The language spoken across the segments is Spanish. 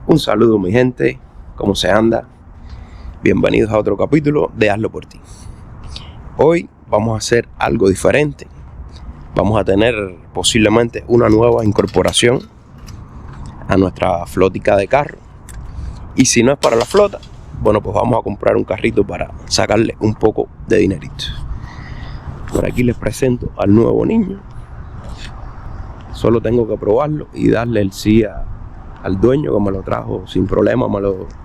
Un saludo mi gente, ¿cómo se anda? Bienvenidos a otro capítulo de Hazlo por ti. Hoy vamos a hacer algo diferente. Vamos a tener posiblemente una nueva incorporación a nuestra flótica de carro. Y si no es para la flota, bueno, pues vamos a comprar un carrito para sacarle un poco de dinerito. Por aquí les presento al nuevo niño. Solo tengo que probarlo y darle el sí al dueño, que me lo trajo sin problema.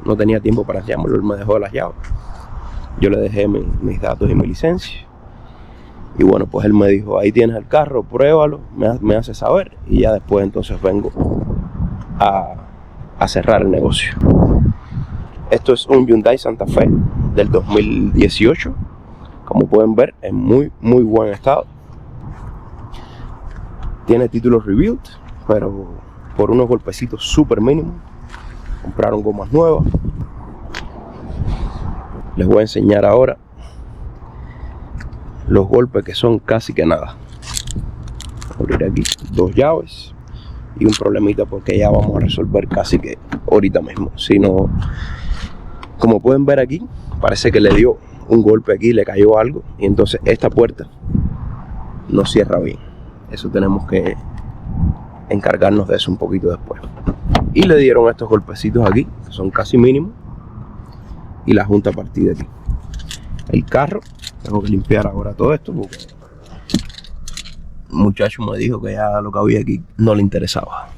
No tenía tiempo para enseñármelo, él me dejó las llaves. Yo le dejé mis datos y mi licencia. Y bueno, pues él me dijo, ahí tienes el carro, pruébalo, me hace saber. Y ya después entonces vengo a cerrar el negocio. Esto es un Hyundai Santa Fe del 2018. Como pueden ver, en muy buen estado. Tiene título rebuild, pero por unos golpecitos súper mínimos. Compraron gomas nuevas. Les voy a enseñar ahora los golpes, que son casi que nada. Voy a abrir aquí 2 llaves y un problemita porque ya vamos a resolver casi que ahorita mismo. Si no, como pueden ver aquí, parece que le dio un golpe aquí, le cayó algo y entonces esta puerta no cierra bien. Eso tenemos que encargarnos de eso un poquito después. Y le dieron estos golpecitos aquí, que son casi mínimos, y la junta partida aquí. El carro, tengo que limpiar ahora todo esto porque el muchacho me dijo que ya lo que había aquí no le interesaba.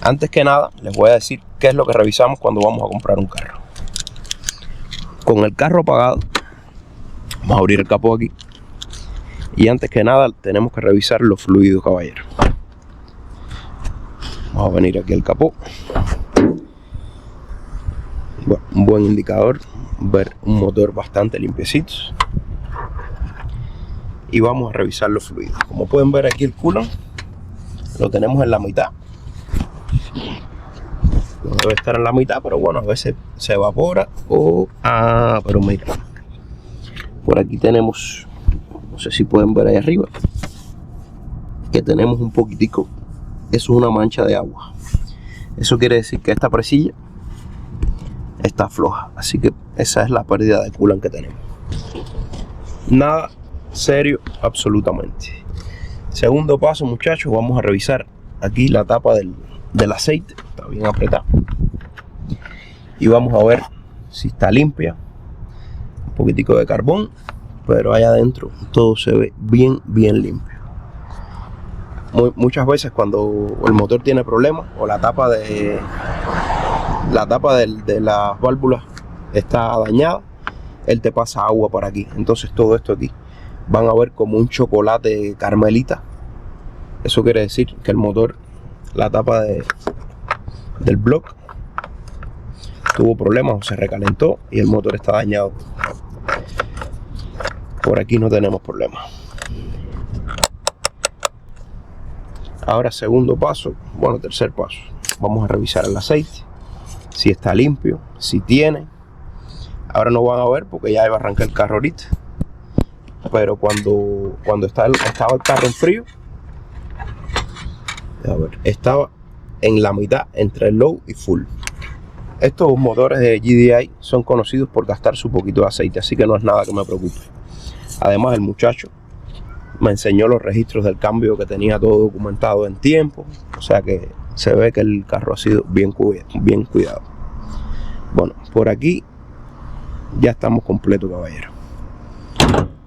Antes que nada, les voy a decir qué es lo que revisamos cuando vamos a comprar un carro. Con el carro apagado, vamos a abrir el capó aquí. Y antes que nada, tenemos que revisar los fluidos, caballero. Vamos a venir aquí al capó. Bueno, un buen indicador, ver un motor bastante limpiecito. Y vamos a revisar los fluidos. Como pueden ver aquí, el coolant lo tenemos en la mitad. No debe estar en la mitad, pero bueno, a veces se evapora pero mira, por aquí tenemos, no sé si pueden ver ahí arriba, que tenemos un poquitico. Eso es una mancha de agua. Eso quiere decir que esta presilla está floja, así que esa es la pérdida de coolant que tenemos. Nada serio, absolutamente. Segundo paso, muchachos, vamos a revisar aquí la tapa del aceite. Está bien apretada y vamos a ver si está limpia. Un poquitico de carbón, pero allá adentro todo se ve bien limpio. Muchas veces cuando el motor tiene problemas o la tapa de las válvulas está dañada, él te pasa agua por aquí. Entonces todo esto aquí van a ver como un chocolate carmelita. Eso quiere decir que el motor, la tapa del block tuvo problemas o se recalentó y el motor está dañado. Por aquí no tenemos problemas. Ahora tercer paso, vamos a revisar el aceite, si está limpio, si tiene. Ahora no van a ver porque ya iba a arrancar el carro ahorita, pero cuando estaba el carro en frío, estaba en la mitad entre low y full. Estos motores de GDI son conocidos por gastar su poquito de aceite, así que no es nada que me preocupe. Además, el muchacho me enseñó los registros del cambio, que tenía todo documentado en tiempo, o sea que se ve que el carro ha sido bien cuidado. Bueno, por aquí ya estamos completos, caballero.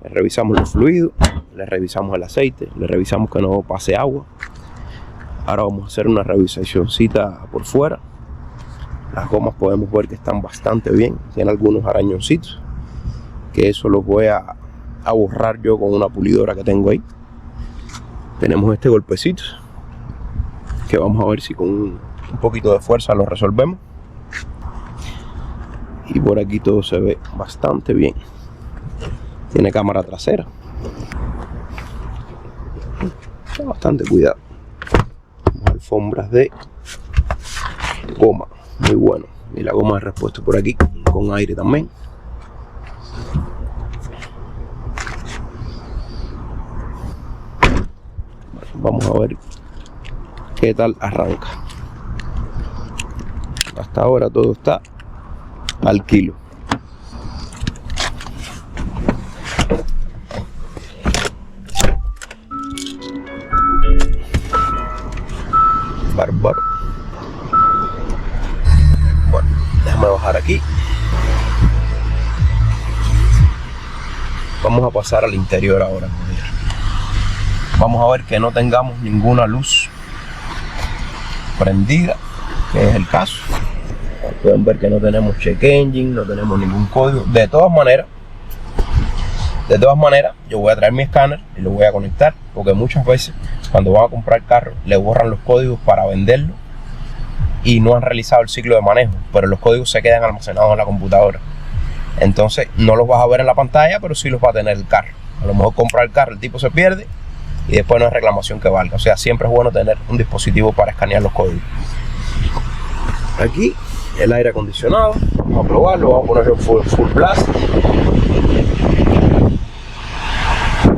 Le revisamos los fluidos, le revisamos el aceite, le revisamos que no pase agua. Ahora vamos a hacer una revisacióncita por fuera. Las gomas podemos ver que están bastante bien, tienen algunos arañoncitos, que eso los voy a borrar yo con una pulidora que tengo ahí. Tenemos este golpecito que vamos a ver si con un poquito de fuerza lo resolvemos. Y por aquí todo se ve bastante bien. Tiene cámara trasera. Está bastante cuidado. Alfombras de goma, muy bueno. Y la goma de repuesto por aquí, con aire también. Vamos a ver qué tal arranca. hasta ahora todo está al kilo. Bárbaro. Bueno, déjame bajar aquí. Vamos a pasar al interior ahora. Vamos a ver que no tengamos ninguna luz prendida, que es el caso. Pueden ver que no tenemos check engine, no tenemos ningún código. De todas maneras, yo voy a traer mi escáner y lo voy a conectar, porque muchas veces cuando van a comprar carro le borran los códigos para venderlo y no han realizado el ciclo de manejo, pero los códigos se quedan almacenados en la computadora. Entonces no los vas a ver en la pantalla, pero sí los va a tener el carro. A lo mejor comprar el carro, el tipo se pierde y después no hay reclamación que valga. O sea, siempre es bueno tener un dispositivo para escanear los códigos. Aquí el aire acondicionado, vamos a probarlo, vamos a ponerlo en full blast.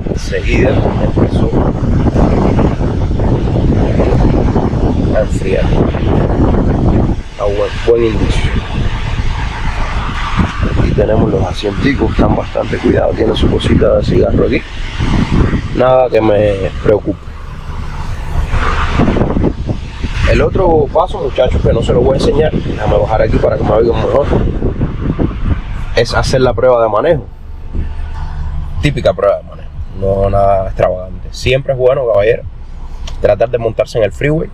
Enseguida empezó a enfriar. A buen inicio. Aquí tenemos los asienticos, están bastante cuidados, tienen su cosita de cigarro aquí. Nada que me preocupe. El otro paso, muchachos, que no se lo voy a enseñar, déjame bajar aquí para que me oigan mejor, es hacer la prueba de manejo. Típica prueba de manejo, no nada extravagante. Siempre es bueno, caballero, tratar de montarse en el freeway.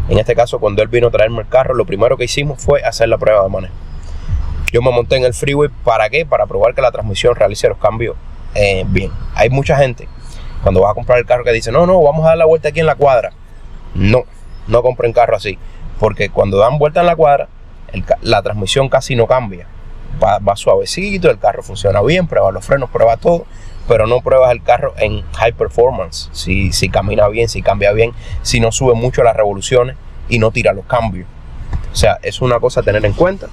En este caso, cuando él vino a traerme el carro, lo primero que hicimos fue hacer la prueba de manejo. Yo me monté en el freeway, ¿para qué? Para probar que la transmisión realice los cambios bien. Hay mucha gente, cuando vas a comprar el carro, que dice, no, vamos a dar la vuelta aquí en la cuadra. No compren carro así, porque cuando dan vuelta en la cuadra, la transmisión casi no cambia. Va suavecito, el carro funciona bien, prueba los frenos, prueba todo, pero no pruebas el carro en high performance, si camina bien, si cambia bien, si no sube mucho las revoluciones y no tira los cambios. O sea, es una cosa a tener en cuenta.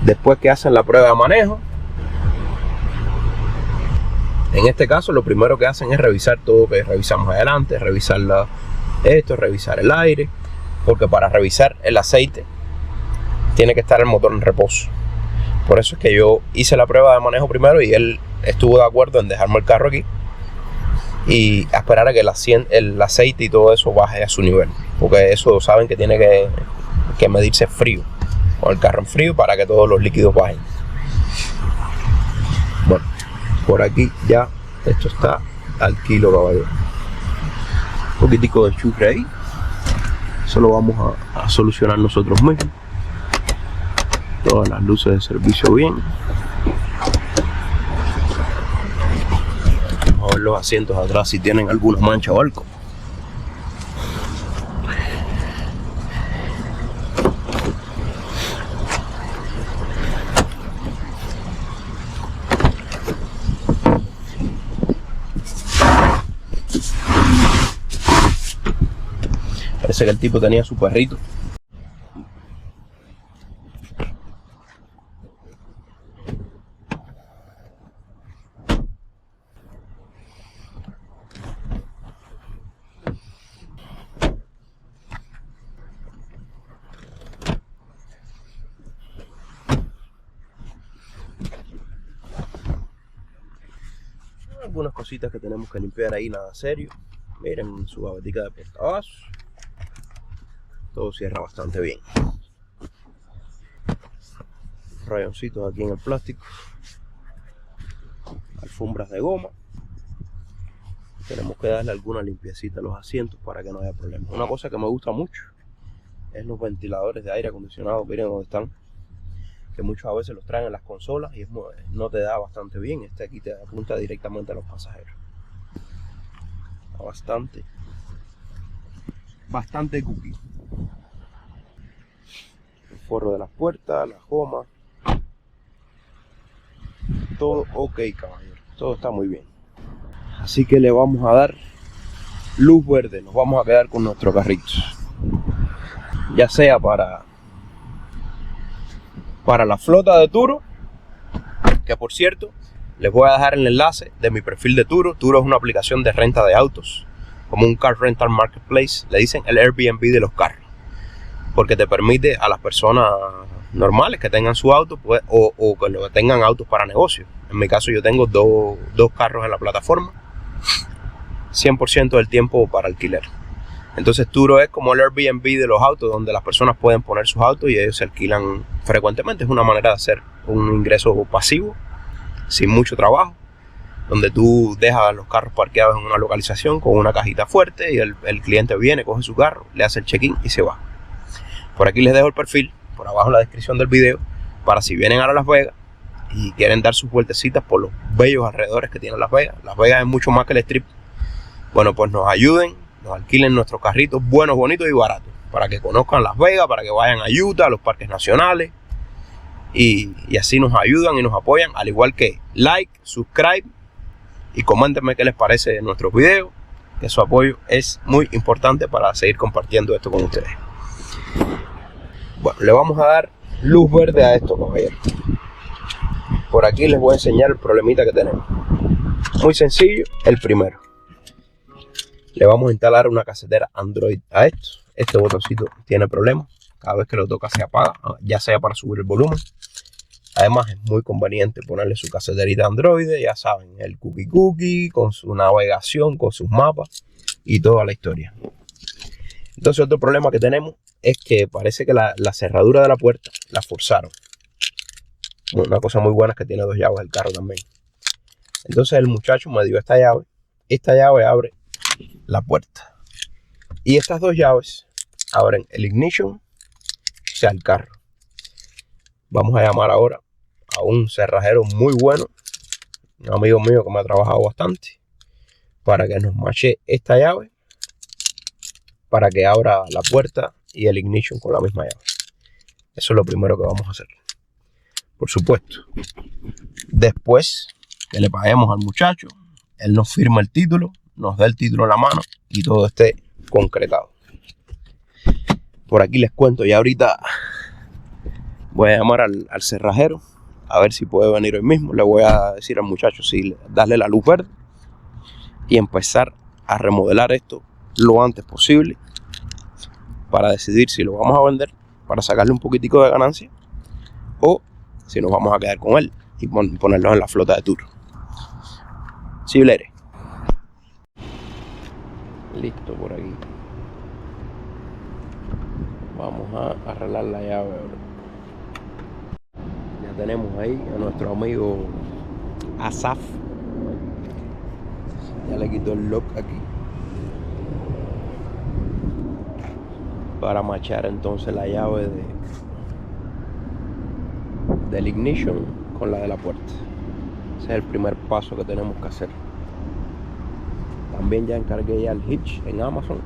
Después que hacen la prueba de manejo, en este caso lo primero que hacen es revisar todo, que revisamos adelante, revisar revisar el aire, porque para revisar el aceite tiene que estar el motor en reposo. Por eso es que yo hice la prueba de manejo primero y él estuvo de acuerdo en dejarme el carro aquí y esperar a que el aceite y todo eso baje a su nivel, porque eso saben que tiene que medirse frío, con el carro en frío, para que todos los líquidos bajen. Bueno, por aquí ya esto está al kilo, caballero. Un poquitico de churre ahí, eso lo vamos a solucionar nosotros mismos. Todas las luces de servicio bien. Vamos a ver los asientos atrás si tienen alguna mancha o algo. Parece que el tipo tenía su perrito. Algunas cositas que tenemos que limpiar ahí, nada serio. Miren su gavetica de portavasos. Todo cierra bastante bien. Rayoncitos aquí en el plástico. Alfombras de goma. Tenemos que darle alguna limpiecita a los asientos para que no haya problema. Una cosa que me gusta mucho es los ventiladores de aire acondicionado. Miren dónde están, que muchas veces los traen en las consolas y no te da bastante bien. Este aquí te apunta directamente a los pasajeros. Bastante cookie. El forro de las puertas, las gomas, todo ok, caballero, todo está muy bien. Así que le vamos a dar luz verde, nos vamos a quedar con nuestro carrito, ya sea para la flota de Turo, que por cierto les voy a dejar el enlace de mi perfil de Turo. Turo es una aplicación de renta de autos, como un car rental marketplace, le dicen el Airbnb de los carros. porque te permite a las personas normales que tengan su auto, pues, o que tengan autos para negocio. En mi caso yo tengo dos carros en la plataforma, 100% del tiempo para alquiler. Entonces Turo es como el Airbnb de los autos, donde las personas pueden poner sus autos y ellos se alquilan frecuentemente. Es una manera de hacer un ingreso pasivo, sin mucho trabajo, donde tú dejas los carros parqueados en una localización con una cajita fuerte y el cliente viene, coge su carro, le hace el check-in y se va. Por aquí les dejo el perfil, por abajo en la descripción del video, para si vienen ahora a Las Vegas y quieren dar sus vueltecitas por los bellos alrededores que tiene Las Vegas. Las Vegas es mucho más que el Strip. Bueno, pues nos ayuden, nos alquilen nuestros carritos buenos, bonitos y baratos, para que conozcan Las Vegas, para que vayan a Utah, a los parques nacionales, y así nos ayudan y nos apoyan, al igual que like, subscribe y coméntenme qué les parece de nuestros videos, que su apoyo es muy importante para seguir compartiendo esto con ustedes. Bueno, le vamos a dar luz verde a esto, caballeros. Por aquí les voy a enseñar el problemita que tenemos. Muy sencillo, el primero. Le vamos a instalar una casetera Android a esto. Este botoncito tiene problemas. Cada vez que lo toca se apaga, ya sea para subir el volumen. Además es muy conveniente ponerle su caseterita Android, ya saben, el cookie con su navegación, con sus mapas y toda la historia. Entonces otro problema que tenemos es que parece que la cerradura de la puerta la forzaron. Una cosa muy buena es que tiene 2 llaves el carro también. Entonces el muchacho me dio esta llave. Esta llave abre la puerta. Y estas 2 llaves abren el ignition, o sea, el carro. Vamos a llamar ahora a un cerrajero muy bueno, un amigo mío que me ha trabajado bastante, para que nos mache esta llave, para que abra la puerta y el ignition con la misma llave. Eso es lo primero que vamos a hacer. Por supuesto, después que le paguemos al muchacho, él nos firma el título, nos da el título en la mano y todo esté concretado. Por aquí les cuento, ya ahorita voy a llamar al cerrajero a ver si puede venir hoy mismo. Le voy a decir al muchacho si darle la luz verde y empezar a remodelar esto lo antes posible, para decidir si lo vamos a vender para sacarle un poquitico de ganancia o si nos vamos a quedar con él y ponerlo en la flota de Turo. See you later. Listo por aquí. Vamos a arreglar la llave ahora. Ya tenemos ahí a nuestro amigo Asaf. Ya le quito el lock aquí, para machar entonces la llave del ignition con la de la puerta. Ese es el primer paso que tenemos que hacer. También ya encargué ya el hitch en Amazon.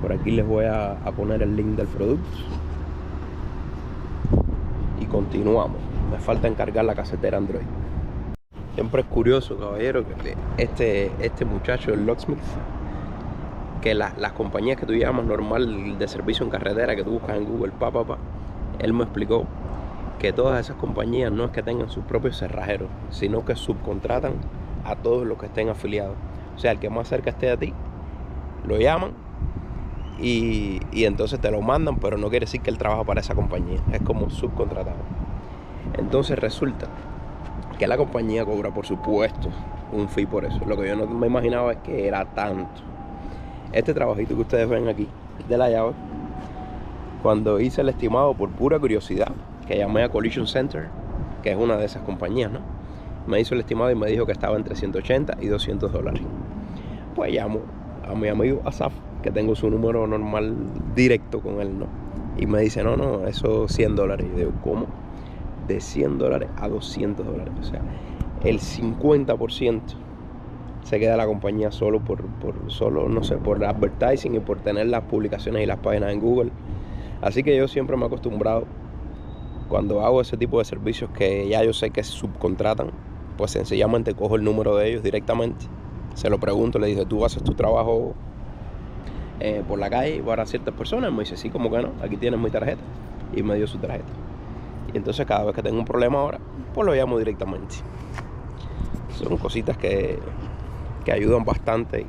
Por aquí les voy a poner el link del producto. Y continuamos. Me falta encargar la casetera Android. Siempre es curioso, caballero, que este muchacho, el locksmith, que las compañías que tú llamas normal de servicio en carretera, que tú buscas en Google, él me explicó que todas esas compañías no es que tengan sus propios cerrajeros, sino que subcontratan a todos los que estén afiliados. O sea, el que más cerca esté a ti, lo llaman y entonces te lo mandan, pero no quiere decir que él trabaja para esa compañía, es como subcontratado. Entonces resulta que la compañía cobra, por supuesto, un fee por eso. Lo que yo no me imaginaba es que era tanto. Este trabajito que ustedes ven aquí de la llave, cuando hice el estimado por pura curiosidad, que llamé a Collision Center, que es una de esas compañías, ¿no? Me hizo el estimado y me dijo que estaba entre 180 y 200 dólares. Pues llamo a mi amigo Asaf, que tengo su número normal directo con él, ¿no? Y me dice, no, eso 100 dólares. Y yo digo, ¿cómo? De 100 dólares a 200 dólares. O sea, el 50% se queda la compañía solo por advertising y por tener las publicaciones y las páginas en Google. Así que yo siempre me he acostumbrado, cuando hago ese tipo de servicios que ya yo sé que subcontratan, pues sencillamente cojo el número de ellos directamente, se lo pregunto, le digo, ¿tú haces tu trabajo por la calle para ciertas personas? Me dice, sí, como que no, aquí tienes mi tarjeta. Y me dio su tarjeta. Y entonces cada vez que tengo un problema ahora, pues lo llamo directamente. Son cositas que ayudan bastante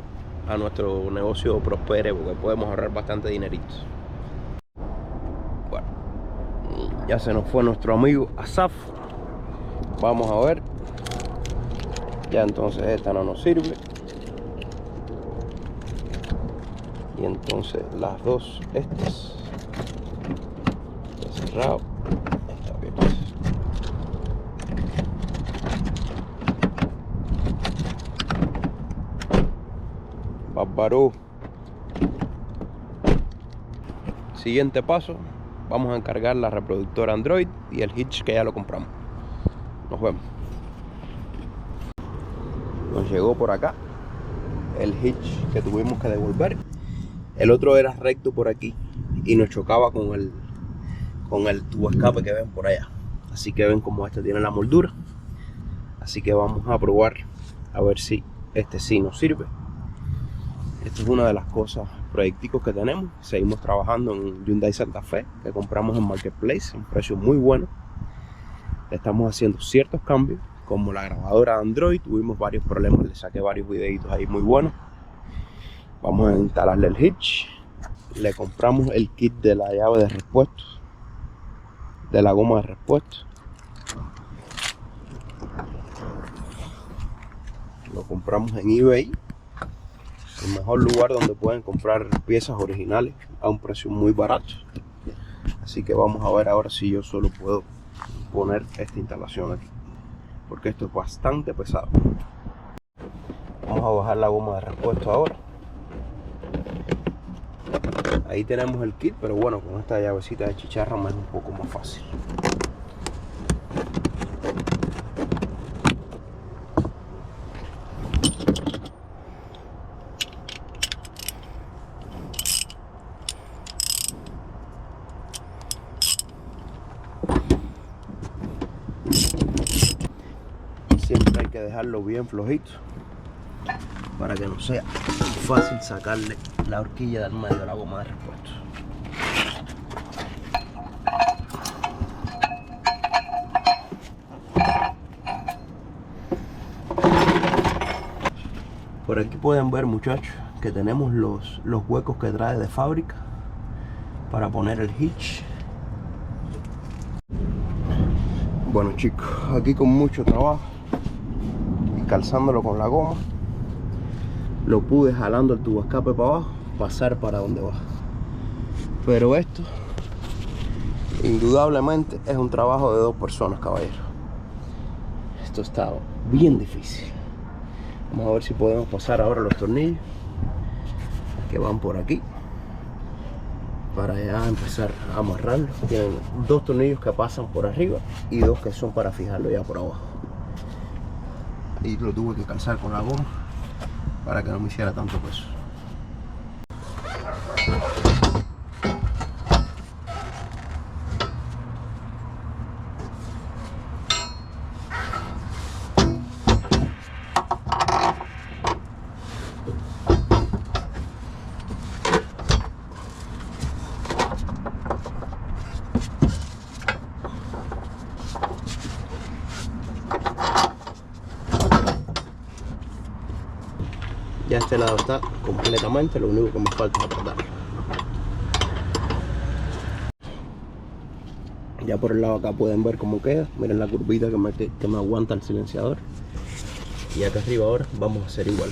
a nuestro negocio prospere, porque podemos ahorrar bastante dinerito. Ya se nos fue nuestro amigo Asaf. Vamos a ver. Ya entonces esta no nos sirve. Y entonces las dos estas. Está cerrado. Está abierto. Bárbaro. Siguiente paso. Vamos a encargar la reproductora Android y el hitch que ya lo compramos. Nos vemos. Nos llegó por acá el hitch que tuvimos que devolver. El otro era recto por aquí y nos chocaba con el tubo escape que ven por allá. Así que ven como este tiene la moldura. Así que vamos a probar a ver si este sí nos sirve. Esto es una de las cosas, proyecticos que tenemos. Seguimos trabajando en Hyundai Santa Fe, que compramos en Marketplace, a un precio muy bueno. Le estamos haciendo ciertos cambios, como la grabadora de Android. Tuvimos varios problemas, le saqué varios videitos ahí muy buenos. Vamos a instalarle el hitch. Le compramos el kit de la llave de repuesto, de la goma de repuesto. Lo compramos en eBay, el mejor lugar donde pueden comprar piezas originales a un precio muy barato. Así que vamos a ver ahora si yo solo puedo poner esta instalación aquí, porque esto es bastante pesado. Vamos a bajar la goma de repuesto ahora. Ahí tenemos el kit, pero bueno, con esta llavecita de chicharra me es un poco más fácil. Siempre hay que dejarlo bien flojito para que no sea fácil sacarle la horquilla del medio de la goma de repuesto. Por aquí pueden ver, muchachos, que tenemos los huecos que trae de fábrica para poner el hitch. Bueno, chicos, aquí con mucho trabajo y calzándolo con la goma, lo pude jalando el tubo escape para abajo, pasar para donde va. Pero esto indudablemente es un trabajo de dos personas, caballero. Esto está bien difícil. Vamos a ver si podemos pasar ahora los tornillos que van por aquí para ya empezar a amarrarlo. Tienen dos tornillos que pasan por arriba y dos que son para fijarlo ya por abajo. Y lo tuve que calzar con la goma para que no me hiciera tanto peso. Ya este lado está completamente, lo único que me falta es apretar. Ya por el lado acá pueden ver cómo queda. Miren la curvita que me aguanta el silenciador. Y acá arriba ahora vamos a hacer igual.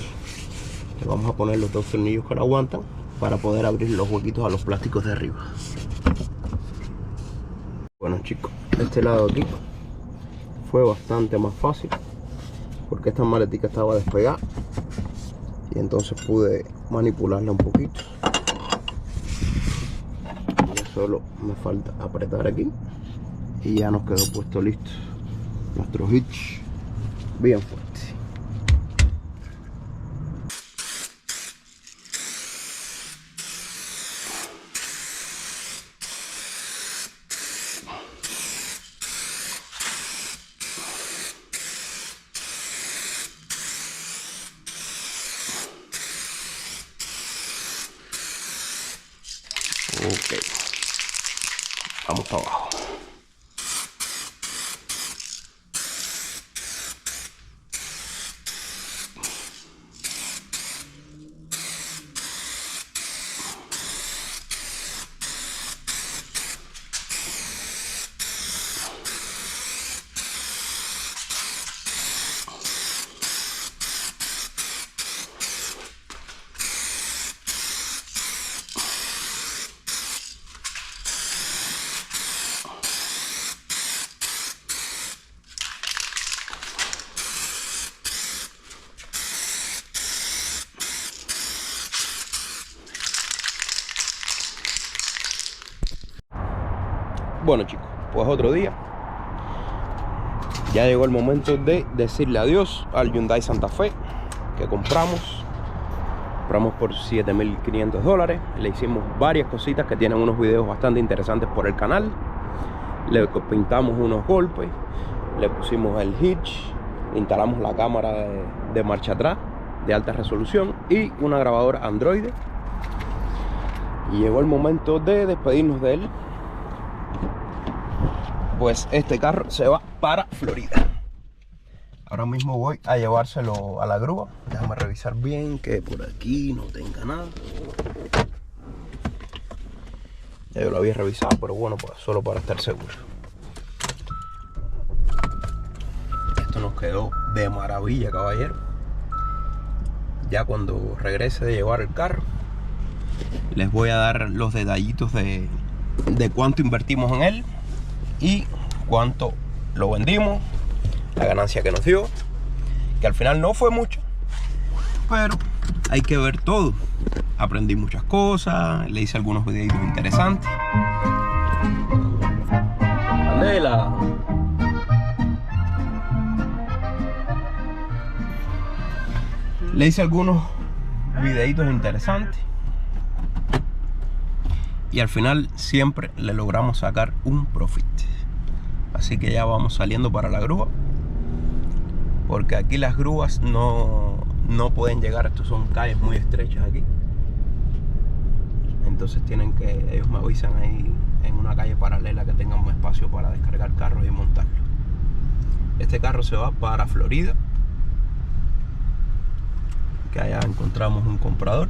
Le vamos a poner los dos tornillos que lo aguantan para poder abrir los huequitos a los plásticos de arriba. Bueno, chicos, este lado aquí fue bastante más fácil porque esta maletica estaba despegada y entonces pude manipularla un poquito. Ya solo me falta apretar aquí y ya nos quedó puesto listo nuestro hitch bien fuerte. Ok, vamos para abajo. Bueno chicos, pues otro día. Ya llegó el momento de decirle adiós al Hyundai Santa Fe que compramos. Compramos por $7.500. Le hicimos varias cositas que tienen unos videos bastante interesantes por el canal. Le pintamos unos golpes, le pusimos el hitch, instalamos la cámara de marcha atrás de alta resolución y una grabadora Android. Y llegó el momento de despedirnos de él. Pues este carro se va para Florida. Ahora mismo voy a llevárselo a la grúa. Déjame revisar bien que por aquí no tenga nada. Ya yo lo había revisado, pero bueno, pues solo para estar seguro. Esto nos quedó de maravilla, caballero. Ya cuando regrese de llevar el carro, les voy a dar los detallitos de cuánto invertimos en él y cuánto lo vendimos, la ganancia que nos dio, que al final no fue mucho, pero hay que ver todo. Aprendí muchas cosas, le hice algunos videitos interesantes. Candela. Le hice algunos videitos interesantes. Y al final siempre le logramos sacar un profit. Así que ya vamos saliendo para la grúa. Porque aquí las grúas no pueden llegar. Estos son calles muy estrechas aquí. Entonces tienen que, ellos me avisan ahí en una calle paralela que tengan un espacio para descargar carros y montarlos. Este carro se va para Florida. Que allá encontramos un comprador.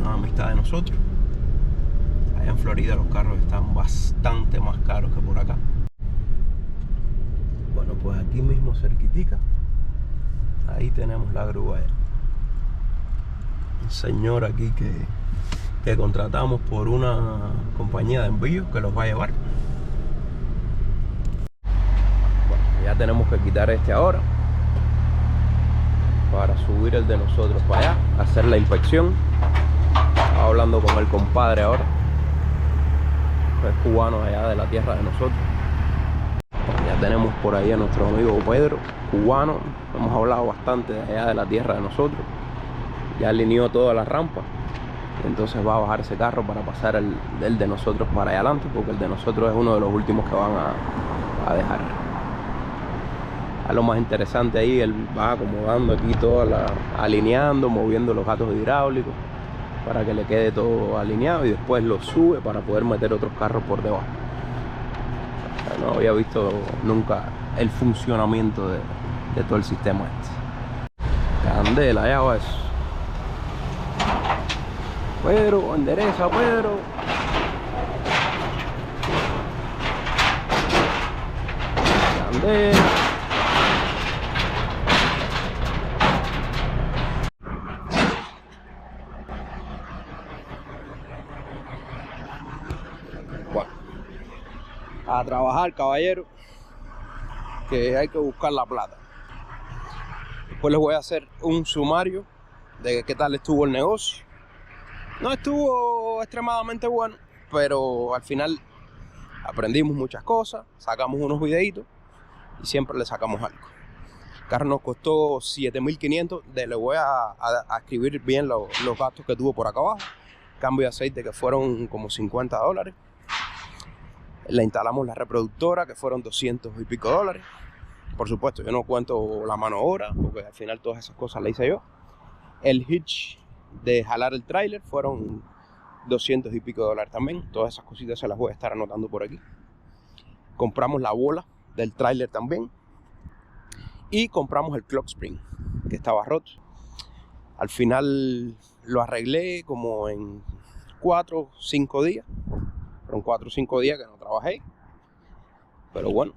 Una amistad de nosotros. Allá en Florida los carros están bastante más caros que por acá. Bueno, pues aquí mismo cerquitica, ahí tenemos la grúa. Un señor aquí que contratamos por una compañía de envío que los va a llevar. Bueno, ya tenemos que quitar este ahora para subir el de nosotros para allá, hacer la inspección. Estaba hablando con el compadre ahora, es cubano allá de la tierra de nosotros. Ya tenemos por ahí a nuestro amigo Pedro, cubano. Hemos hablado bastante de allá de la tierra de nosotros. Ya alineó toda la rampa. Entonces va a bajar ese carro para pasar el de nosotros para allá adelante, porque el de nosotros es uno de los últimos que van a dejar. A lo más interesante ahí, él va acomodando aquí toda alineando, moviendo los gatos hidráulicos para que le quede todo alineado y después lo sube para poder meter otros carros por debajo. No había visto nunca el funcionamiento de todo el sistema este. Candela, ya va eso. Pedro, endereza, Pedro. Candela. Bueno, a trabajar, caballero, que hay que buscar la plata. Después les voy a hacer un sumario de qué tal estuvo el negocio. No estuvo extremadamente bueno, pero al final aprendimos muchas cosas, sacamos unos videitos y siempre le sacamos algo. El carro nos costó $7.500. Le voy a escribir bien los gastos que tuvo por acá abajo. Cambio de aceite que fueron como $50. Le instalamos la reproductora que fueron $200 y pico. Por supuesto, yo no cuento la mano obra porque al final todas esas cosas las hice yo. El hitch de jalar el tráiler fueron $200 y pico también. Todas esas cositas se las voy a estar anotando por aquí. Compramos la bola del tráiler también. Y compramos el clock spring que estaba roto. Al final lo arreglé como en 4 o 5 días. Fueron 4 o 5 días que no trabajé. Pero bueno,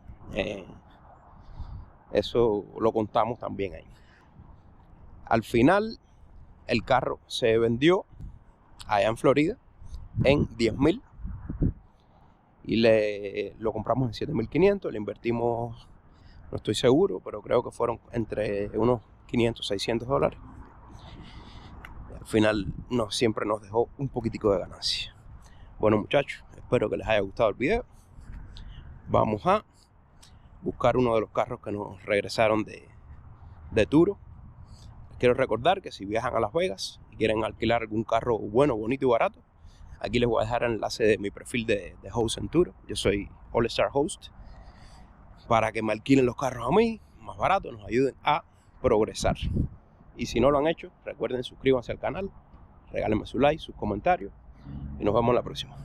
eso lo contamos también ahí. Al final el carro se vendió allá en Florida en $10.000 y lo compramos en $7.500. Le invertimos, no estoy seguro, pero creo que fueron entre unos $500-600. Al final siempre nos dejó un poquitico de ganancia. Bueno muchachos, Espero que les haya gustado el video. Vamos a buscar uno de los carros que nos regresaron de Turo. Les quiero recordar que si viajan a Las Vegas y quieren alquilar algún carro bueno, bonito y barato, aquí les voy a dejar el enlace de mi perfil de host en Turo. Yo soy All Star Host, para que me alquilen los carros a mí, más barato, nos ayuden a progresar. Y si no lo han hecho, recuerden suscríbanse al canal, regálenme su like, sus comentarios y nos vemos la próxima.